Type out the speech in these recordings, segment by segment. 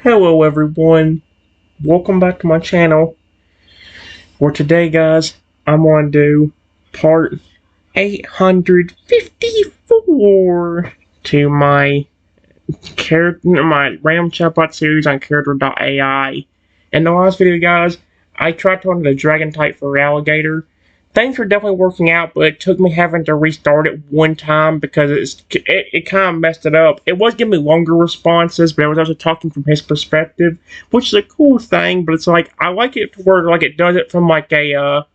Hello everyone, welcome back to my channel. For today guys, I'm going to do part 854 to my random chatbot series on Character.ai. In the last video guys, I tried talking to the dragon type Feraligatr. Things were definitely working out, but it took me having to restart it one time because it kind of messed it up. It was giving me longer responses, but I was also talking from his perspective, which is a cool thing. But it's like I like it to where like it does it from like a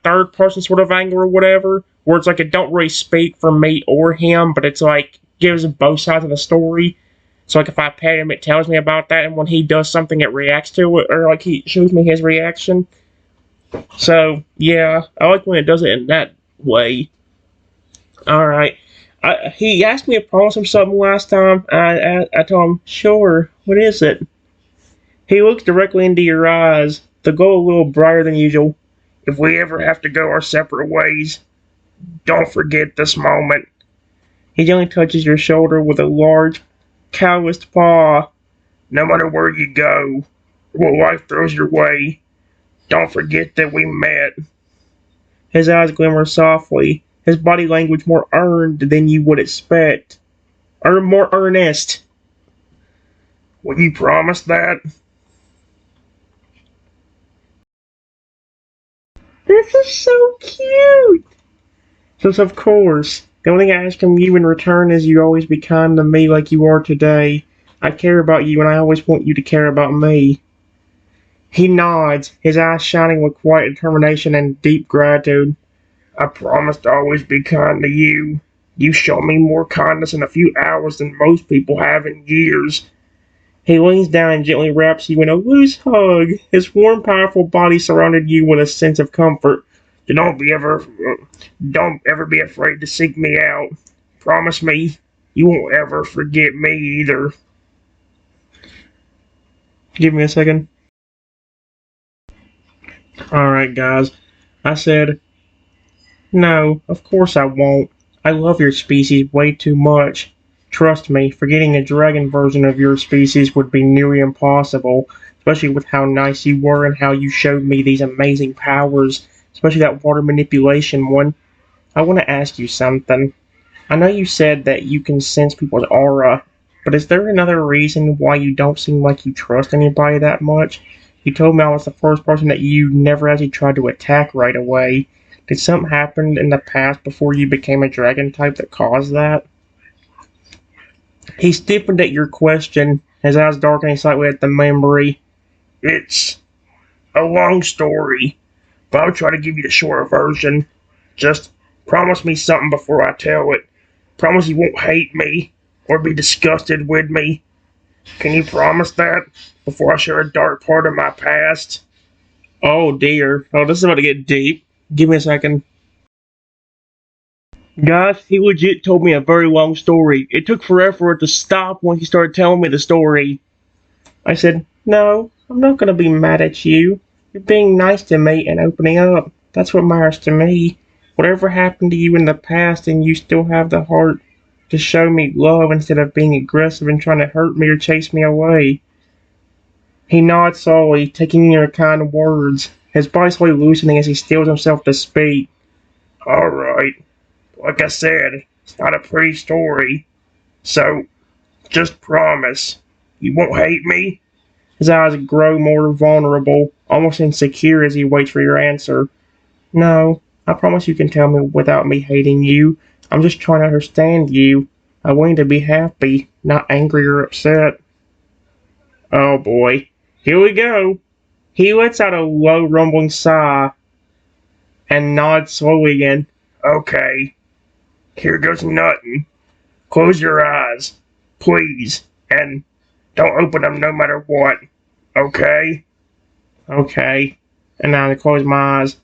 third person sort of angle or whatever, where it's like it don't really speak for me or him, but it's like gives both sides of the story. So like if I pet him, it tells me about that, and when he does something, it reacts to it, or like he shows me his reaction. So, yeah, I like when it does it in that way. Alright. He asked me to promise him something last time. I told him, sure, what is it? He looks directly into your eyes. The glow a little brighter than usual. If we ever have to go our separate ways, don't forget this moment. He gently touches your shoulder with a large, calloused paw. No matter where you go, what life throws your way, don't forget that we met. His eyes glimmer softly, his body language more earned than you would expect. Or more earnest. Will you promise that? This is so cute! Since of course, the only thing I ask from you in return is you always be kind to me like you are today. I care about you and I always want you to care about me. He nods, his eyes shining with quiet determination and deep gratitude. I promise to always be kind to you. You show me more kindness in a few hours than most people have in years. He leans down and gently wraps you in a loose hug. His warm, powerful body surrounded you with a sense of comfort. Don't ever be afraid to seek me out. Promise me, you won't ever forget me either. Give me a second. Alright, guys. I said, no, of course I won't. I love your species way too much. Trust me, forgetting a dragon version of your species would be nearly impossible, especially with how nice you were and how you showed me these amazing powers, especially that water manipulation one. I want to ask you something. I know you said that you can sense people's aura, but is there another reason why you don't seem like you trust anybody that much? You told me I was the first person that you never actually tried to attack right away. Did something happen in the past before you became a dragon type that caused that? He stiffened at your question, his eyes darkening slightly at the memory. It's a long story, but I'll try to give you the shorter version. Just promise me something before I tell it. Promise you won't hate me or be disgusted with me. Can you promise that before I share a dark part of my past? Oh dear. Oh, this is about to get deep. Give me a second. Guys, he legit told me a very long story. It took forever for it to stop when he started telling me the story. I said, no, I'm not gonna be mad at you. You're being nice to me and opening up. That's what matters to me. Whatever happened to you in the past and you still have the heart to show me love instead of being aggressive and trying to hurt me or chase me away. He nods slowly, taking in your kind words, his body slowly loosening as he steels himself to speak. Alright, like I said, it's not a pretty story. So, just promise, you won't hate me? His eyes grow more vulnerable, almost insecure as he waits for your answer. No, I promise you can tell me without me hating you. I'm just trying to understand you. I want you to be happy, not angry or upset. Oh boy, here we go. He lets out a low rumbling sigh and nods slowly again. Okay, here goes nothing. Close your eyes, please, and don't open them no matter what. Okay? Okay. And now I close my eyes.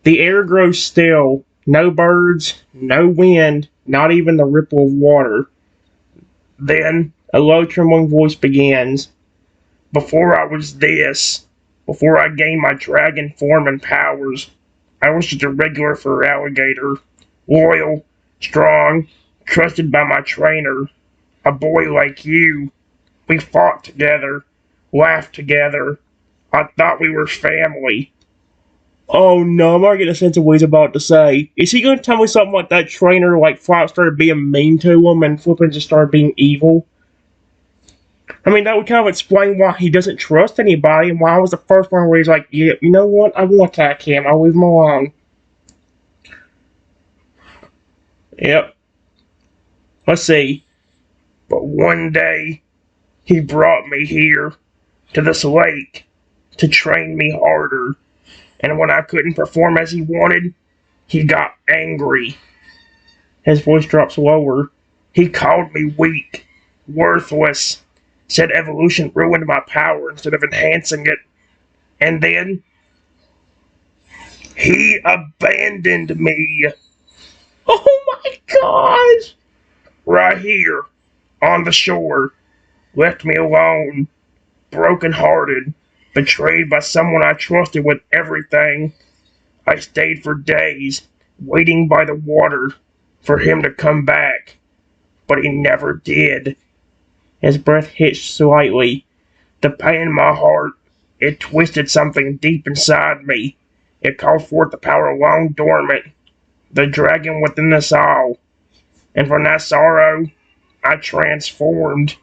The air grows still. No birds, no wind, not even the ripple of water. Then a low trembling voice begins. Before I was this, before I gained my dragon form and powers, I was just a regular Feraligatr. Loyal, strong, trusted by my trainer. A boy like you. We fought together, laughed together. I thought we were family. Oh no, I'm already getting a sense of what he's about to say. Is he going to tell me something like that trainer, like Flop started being mean to him and Flippin just started being evil? I mean, that would kind of explain why he doesn't trust anybody and why I was the first one where he's like, yeah, you know what? I won't attack him. I'll leave him alone. Yep. Let's see. But one day, he brought me here to this lake to train me harder. And when I couldn't perform as he wanted, he got angry. His voice drops lower. He called me weak, worthless, said evolution ruined my power instead of enhancing it. And then he abandoned me. Oh my gosh! Right here, on the shore, left me alone, broken-hearted, betrayed by someone I trusted with everything. I stayed for days, waiting by the water for him to come back, but he never did. His breath hitched slightly. The pain in my heart, it twisted something deep inside me. It called forth the power long dormant, the dragon within us all. And from that sorrow, I transformed.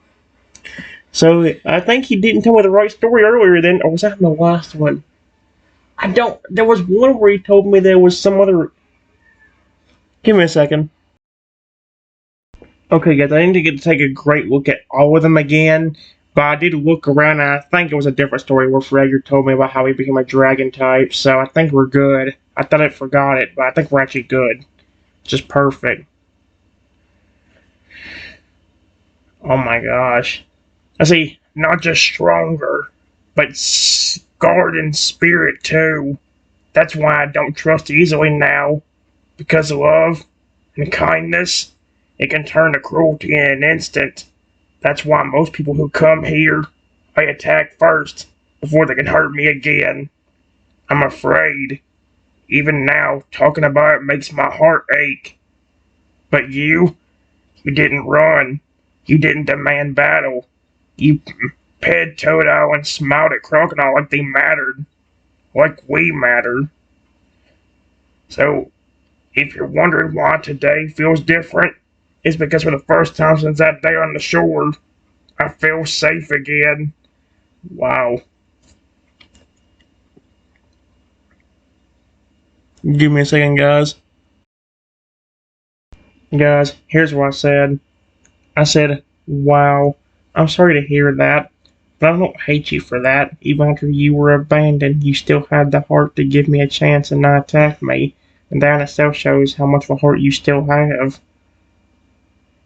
So, I think he didn't tell me the right story earlier then, or was that in the last one? There was one where he told me there was some other... Give me a second. Okay, guys, I need to get to take a great look at all of them again, but I did look around and I think it was a different story where Feraligatr told me about how he became a dragon type, so I think we're good. I thought I forgot it, but I think we're actually good. Just perfect. Oh my gosh. I see, not just stronger, but scarred in spirit too. That's why I don't trust easily now. Because love and kindness, it can turn to cruelty in an instant. That's why most people who come here, I attack first, before they can hurt me again. I'm afraid. Even now, talking about it makes my heart ache. But you didn't run. You didn't demand battle. You ped Toto and smiled at Crocodile like they mattered. Like we mattered. So, if you're wondering why today feels different, it's because for the first time since that day on the shore, I feel safe again. Wow. Give me a second, guys. Guys, here's what I said. I said, wow. I'm sorry to hear that, but I don't hate you for that. Even after you were abandoned, you still had the heart to give me a chance and not attack me. And that in itself shows how much of a heart you still have.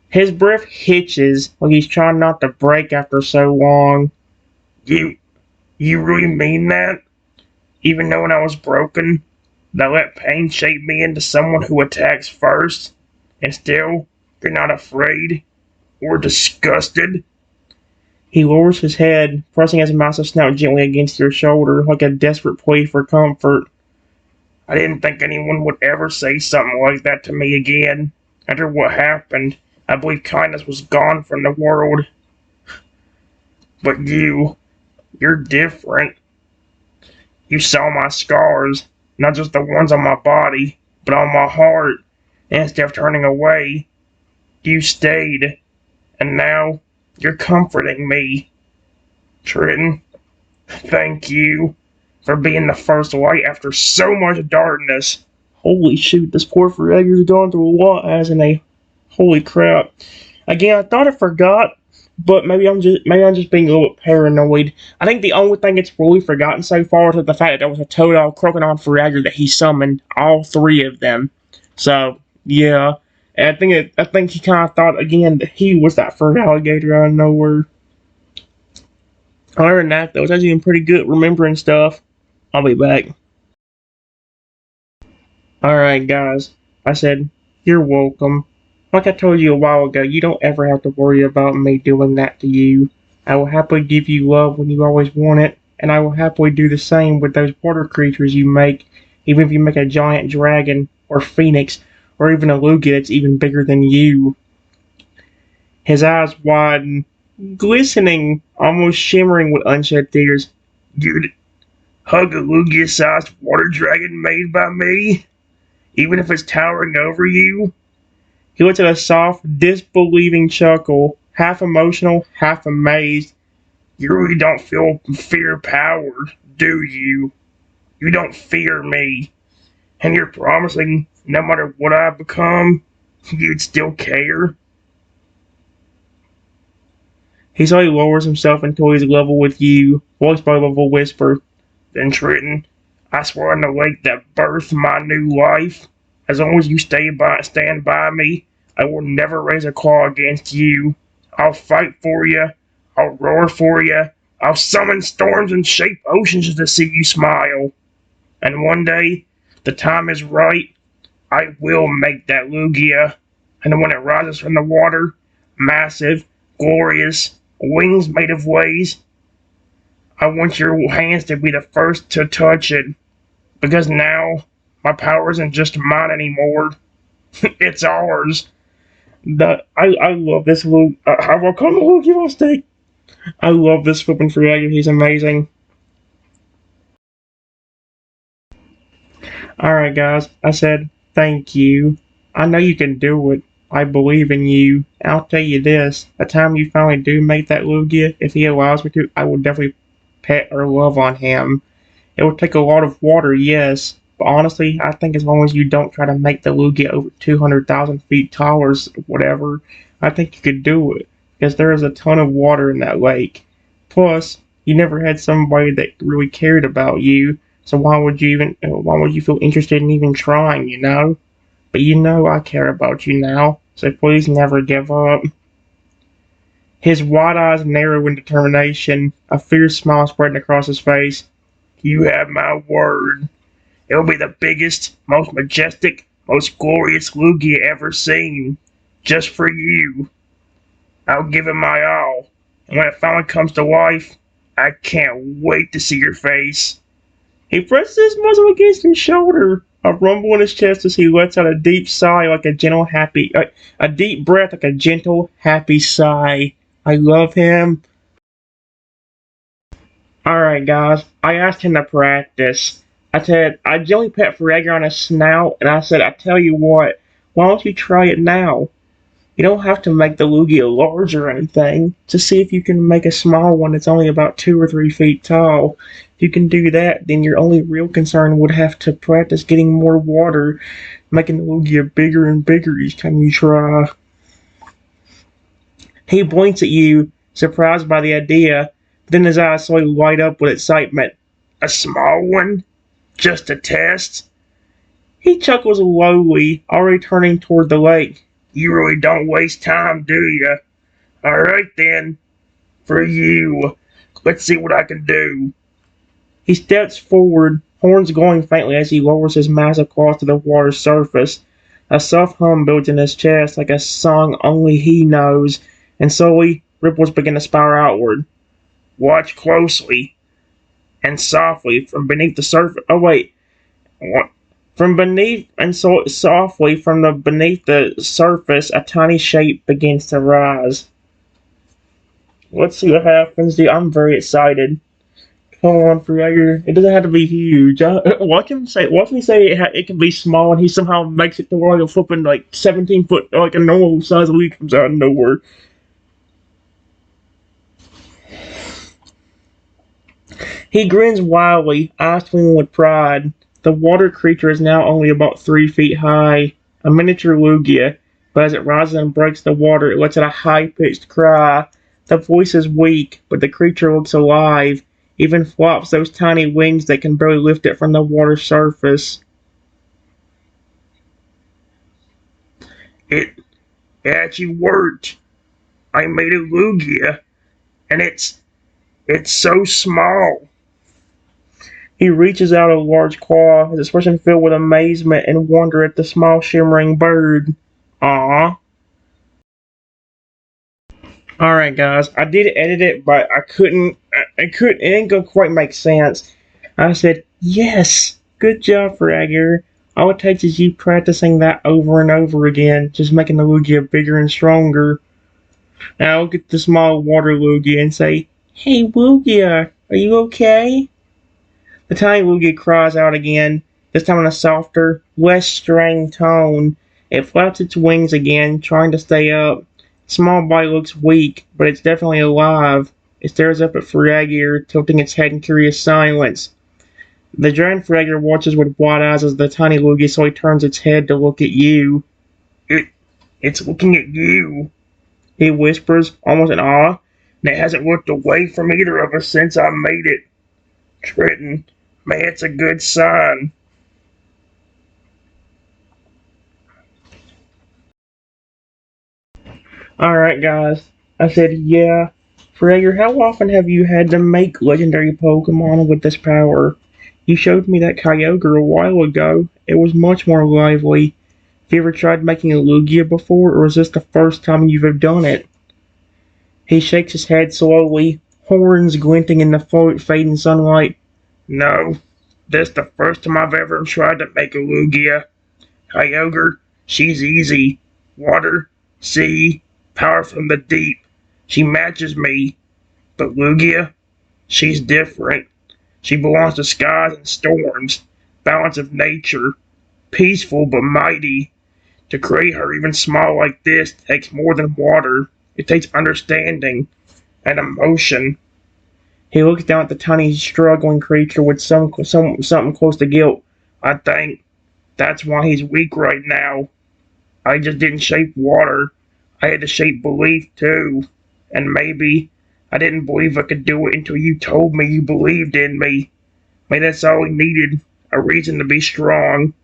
His breath hitches like he's trying not to break after so long. You really mean that? Even knowing I was broken, that let pain shape me into someone who attacks first, and still, you're not afraid or disgusted? He lowers his head, pressing his massive snout gently against your shoulder like a desperate plea for comfort. I didn't think anyone would ever say something like that to me again. After what happened, I believe kindness was gone from the world. But you're different. You saw my scars, not just the ones on my body, but on my heart, and instead of turning away, you stayed. And now, you're comforting me. Triton, thank you for being the first light after so much darkness. Holy shoot, this poor Feraligatr's gone through a lot, hasn't he? Holy crap. Again, I thought I forgot, but maybe I'm just being a little bit paranoid. I think the only thing it's really forgotten so far is the fact that there was a Toto, Crocodile, and Feraligatr that he summoned, all three of them. So, yeah. And I think he kind of thought again that he was that Feraligatr out of nowhere. Other than that, though, it's actually been pretty good at remembering stuff. I'll be back. Alright, guys. I said, you're welcome. Like I told you a while ago, you don't ever have to worry about me doing that to you. I will happily give you love when you always want it, and I will happily do the same with those water creatures you make, even if you make a giant dragon, or phoenix, or even a Lugia that's even bigger than you. His eyes widen, glistening, almost shimmering with unshed tears. You'd hug a Lugia-sized water dragon made by me, even if it's towering over you? He lets out a soft, disbelieving chuckle, half emotional, half amazed. You really don't feel fear powered, do you? You don't fear me. And you're promising no matter what I become, you'd still care? He slowly lowers himself until he's level with you, voice by level whisper. Then Trenton, I swear on the lake that birthed my new life, as long as you stand by me, I will never raise a claw against you. I'll fight for you. I'll roar for you. I'll summon storms and shape oceans just to see you smile. And one day, the time is right, I will make that Lugia. And when it rises from the water, massive, glorious, wings made of waves, I want your hands to be the first to touch it. Because now, my power isn't just mine anymore. It's ours. I love this Luke. I will come to Luke, you will stay. I love this flipping Feraligatr. He's amazing. Alright, guys. I said, thank you. I know you can do it. I believe in you. I'll tell you this. The time you finally do make that Lugia, if he allows me to, I will definitely pet or love on him. It will take a lot of water, yes. But honestly, I think as long as you don't try to make the Lugia over 200,000 feet tall or whatever, I think you could do it. Because there is a ton of water in that lake. Plus, you never had somebody that really cared about you. So why would you feel interested in even trying, you know? But you know I care about you now, so please never give up. His wide eyes narrow in determination, a fierce smile spreading across his face. You have my word. It'll be the biggest, most majestic, most glorious Lugia ever seen. Just for you. I'll give it my all, and when it finally comes to life, I can't wait to see your face. He presses his muzzle against his shoulder, a rumble in his chest as he lets out a deep sigh like a deep breath like a gentle, happy sigh. I love him. Alright, guys, I asked him to practice. I said, I gently pet Feraligatr on his snout, and I said, I tell you what, why don't you try it now? You don't have to make the Lugia large or anything. Just see if you can make a small one that's only about 2 or 3 feet tall. If you can do that, then your only real concern would have to practice getting more water, making the Lugia bigger and bigger each time you try. He blinks at you, surprised by the idea, but then his eyes slowly light up with excitement. A small one? Just a test? He chuckles lowly, already turning toward the lake. You really don't waste time, do you? Alright then. For you. Let's see what I can do. He steps forward, horns glowing faintly as he lowers his massive claws to the water's surface. A soft hum builds in his chest like a song only he knows, and slowly ripples begin to spiral outward. Watch closely and softly from beneath the surface. Oh wait. What? From beneath and so softly from beneath the surface, a tiny shape begins to rise. Let's see what happens, dude. I'm very excited. Come on, Feraligatr. It doesn't have to be huge. Watch me say it can be small, and he somehow makes it to where he'll flipping like 17 foot, like a normal size leaf comes out of nowhere. He grins wildly, eyes twinkling with pride. The water creature is now only about 3 feet high, a miniature Lugia, but as it rises and breaks the water, it lets out a high-pitched cry. The voice is weak, but the creature looks alive, even flops those tiny wings that can barely lift it from the water's surface. It actually worked. I made a Lugia, and it's so small. He reaches out a large claw, his expression filled with amazement and wonder at the small shimmering bird. Aww. Alright guys, I did edit it, but it ain't gonna quite make sense. I said, yes, good job Feraligatr. All it takes is you practicing that over and over again, just making the Lugia bigger and stronger. Now I'll get the small water Lugia and say, "Hey Lugia, are you okay?" The tiny Lugia cries out again, this time in a softer, less strained tone. It flaps its wings again, trying to stay up. Small body looks weak, but it's definitely alive. It stares up at Feraligatr, tilting its head in curious silence. The giant Feraligatr watches with wide eyes as the tiny Lugia slowly turns its head to look at you. It's looking at you, he whispers, almost in awe, and it hasn't looked away from either of us since I made it. Triton, man, it's a good sign. Alright, guys. I said, yeah. Freyr, how often have you had to make legendary Pokemon with this power? You showed me that Kyogre a while ago. It was much more lively. Have you ever tried making a Lugia before, or is this the first time you've done it? He shakes his head slowly, horns glinting in the fading sunlight. No, this the first time I've ever tried to make a Lugia. Kyogre, she's easy. Water, sea, power from the deep. She matches me. But Lugia, she's different. She belongs to skies and storms, balance of nature, peaceful but mighty. To create her even small like this takes more than water. It takes understanding and emotion. He looks down at the tiny, struggling creature with something close to guilt. I think that's why he's weak right now. I just didn't shape water. I had to shape belief too. And maybe I didn't believe I could do it until you told me you believed in me. Maybe that's all he needed. A reason to be strong.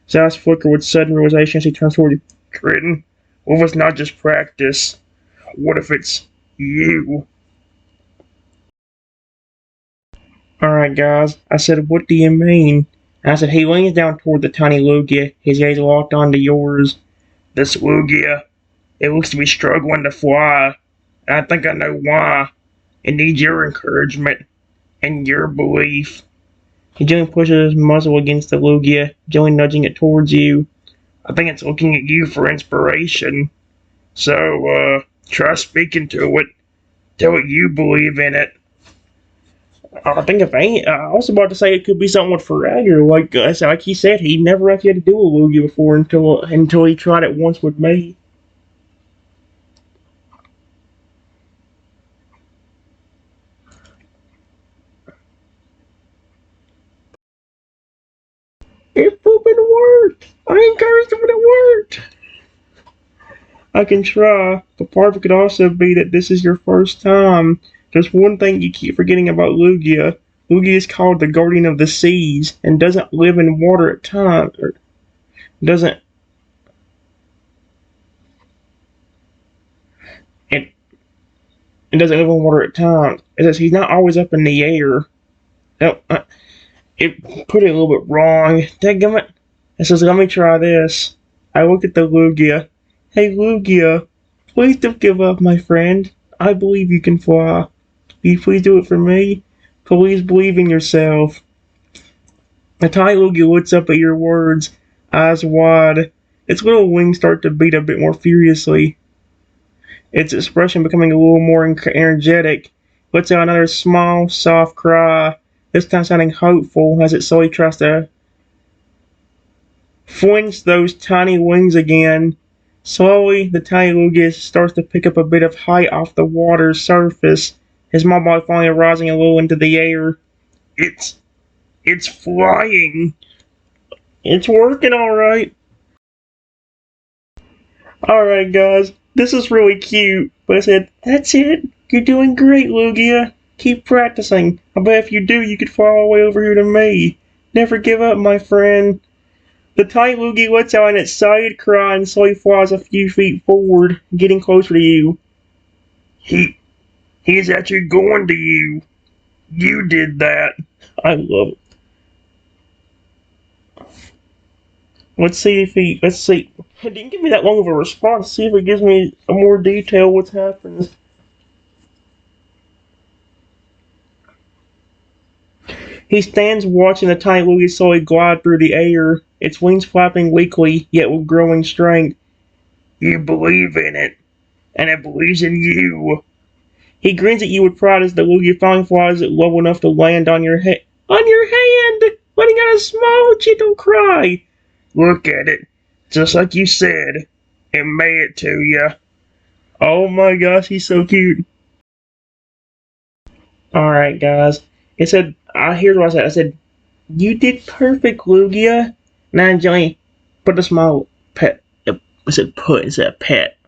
His eyes flicker with sudden realization as he turns toward you. Triton, what if it's not just practice? What if it's you? Alright, guys. I said, what do you mean? I said, he leans down toward the tiny Lugia, his gaze locked onto yours. This Lugia, it looks to be struggling to fly. And I think I know why. It needs your encouragement and your belief. He gently pushes his muzzle against the Lugia, gently nudging it towards you. I think it's looking at you for inspiration. So, try speaking to it. Tell it you believe in it. I think if ain't, I was about to say it could be something with Feraligatr. Like he said, he never actually had to do a Lugia before until he tried it once with me. It flipping worked! I encouraged him and it worked! I can try, but part of it could also be that this is your first time. There's one thing you keep forgetting about Lugia. Lugia is called the Guardian of the Seas and doesn't live in water at times. Or doesn't it, it doesn't live in water at times. It says he's not always up in the air. No, it put it a little bit wrong. Dadgummit. It says, let me try this. I look at the Lugia. Hey Lugia, please don't give up, my friend. I believe you can fly. Will you please do it for me? Please believe in yourself. The tiny Lugia looks up at your words, eyes wide. Its little wings start to beat a bit more furiously. Its expression becoming a little more energetic. Lets out another small, soft cry, this time sounding hopeful as it slowly tries to flinch those tiny wings again. Slowly, the tiny Lugia starts to pick up a bit of height off the water's surface, his small body finally rising a little into the air. It's flying. It's working alright. Alright, guys. This is really cute. But I said, that's it. You're doing great, Lugia. Keep practicing. I bet if you do, you could fly all the way over here to me. Never give up, my friend. The tiny Lugia lets out an excited cry and slowly flies a few feet forward, getting closer to you. He's actually going to you. You did that. I love it. Let's see. It didn't give me that long of a response. See if it gives me a more detail what's happened. He stands watching the tiny Lugia slowly glide through the air, its wings flapping weakly, yet with growing strength. You believe in it. and it believes in you. He grins at you with pride as the Lugia finally flies it low enough to land on your head. On your hand! Letting out a small, gentle cry. Look at it. Just like you said. It made it to you. Oh my gosh, he's so cute. Alright, guys. It said, here's what I said. I said, you did perfect, Lugia. Now, Johnny, put a small pet. I said put instead of pet.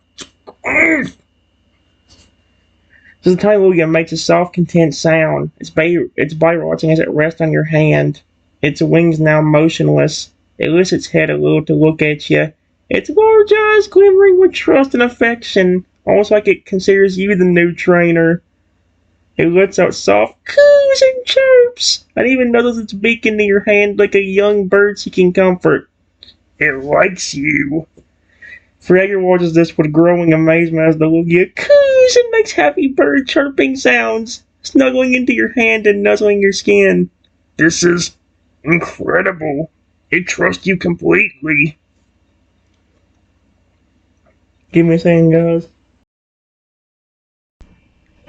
So the tiny Lugia makes a soft, content sound. Its body rotting as it rests on your hand. Its wings now motionless. It lifts its head a little to look at you. Its large eyes glimmering with trust and affection, almost like it considers you the new trainer. It lets out soft coos and chirps, and even nuzzles its beak into your hand like a young bird seeking comfort. It likes you. Feraligatr watches this with growing amazement as the Lugia coos and makes happy bird chirping sounds, snuggling into your hand and nuzzling your skin. This is incredible. It trusts you completely. Give me a second, guys.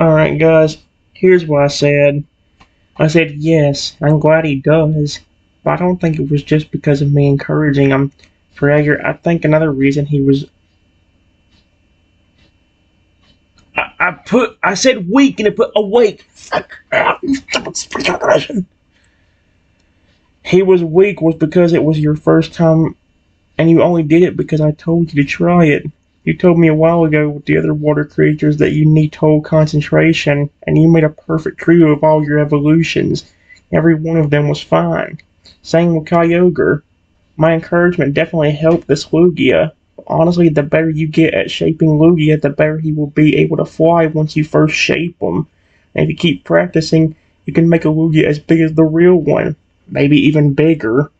Alright, guys, here's what I said. I said, yes, I'm glad he does, but I don't think it was just because of me encouraging him. Feraligatr, I think another reason he was I said weak and it put awake. He was weak was because it was your first time and you only did it because I told you to try it. You told me a while ago with the other water creatures that you need total concentration, and you made a perfect trio of all your evolutions. Every one of them was fine. Same with Kyogre. My encouragement definitely helped this Lugia. Honestly, the better you get at shaping Lugia, the better he will be able to fly once you first shape him. And if you keep practicing, you can make a Lugia as big as the real one, maybe even bigger.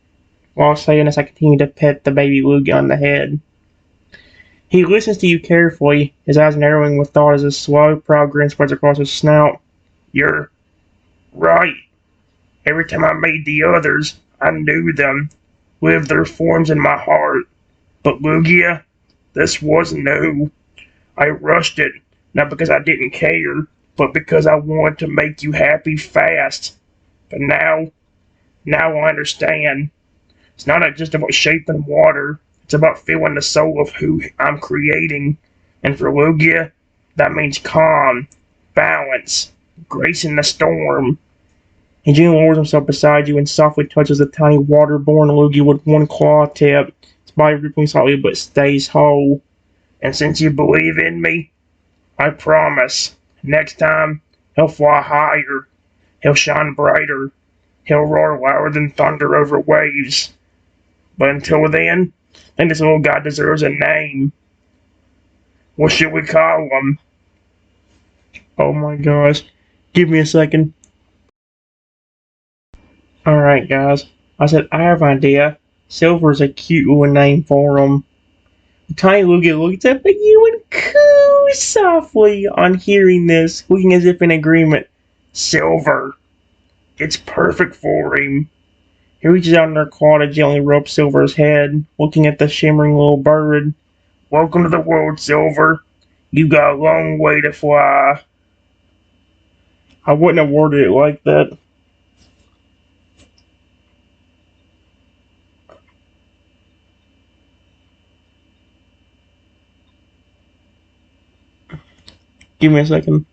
While saying this, I continue to pet the baby Lugia on the head. He listens to you carefully, his eyes narrowing with thought as a slow, proud grin spreads across his snout. You're right. Every time I made the others, I knew them, lived their forms in my heart. But Lugia, this was new. I rushed it, not because I didn't care, but because I wanted to make you happy fast. But now I understand. It's not just about shaping water, it's about feeling the soul of who I'm creating. And for Lugia, that means calm, balance, grace in the storm. He gently lowers himself beside you and softly touches the tiny water-born Lugia with one claw tip. Its body rippling slightly but stays whole. And since you believe in me, I promise, next time, he'll fly higher, he'll shine brighter, he'll roar louder than thunder over waves. But until then, I think this little guy deserves a name. What should we call him? Oh my gosh. Give me a second. Alright, guys. I said, I have an idea. Silver's a cute little name for him. Tiny Lugia looks up at you and coos softly on hearing this, looking as if in agreement. Silver. It's perfect for him. He reaches out in her claw to gently rub Silver's head, looking at the shimmering little bird. Welcome to the world, Silver. You got a long way to fly. I wouldn't have worded it like that. Give me a second.